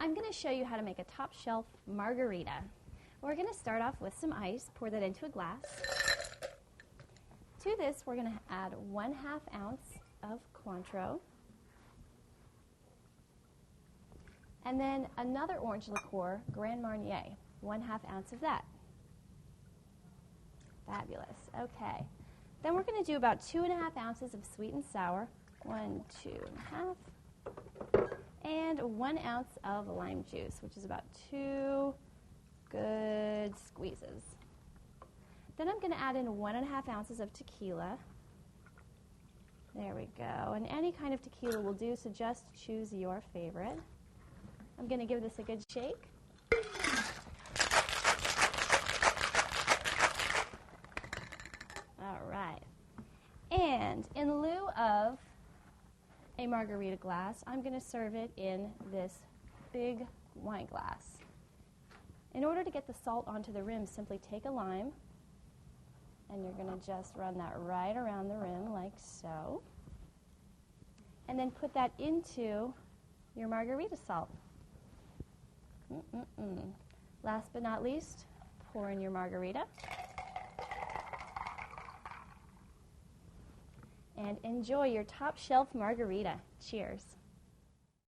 I'm going to show you how to make a top shelf margarita. We're going to start off with some ice, pour that into a glass. To this, we're going to add 1/2 ounce of Cointreau. And then another orange liqueur, Grand Marnier, 1/2 ounce of that. Fabulous. Okay. Then we're going to do about 2.5 ounces of sweet and sour. 1, 2.5. And 1 ounce of lime juice, which is about 2 good squeezes. Then I'm going to add in 1.5 ounces of tequila. There we go. And any kind of tequila will do, so just choose your favorite. I'm going to give this a good shake. All right. And in lieu of a margarita glass, I'm going to serve it in this big wine glass. In order to get the salt onto the rim, simply take a lime, and you're going to just run that right around the rim like so. And then put that into your margarita salt. Last but not least, pour in your margarita. And enjoy your top shelf margarita. Cheers.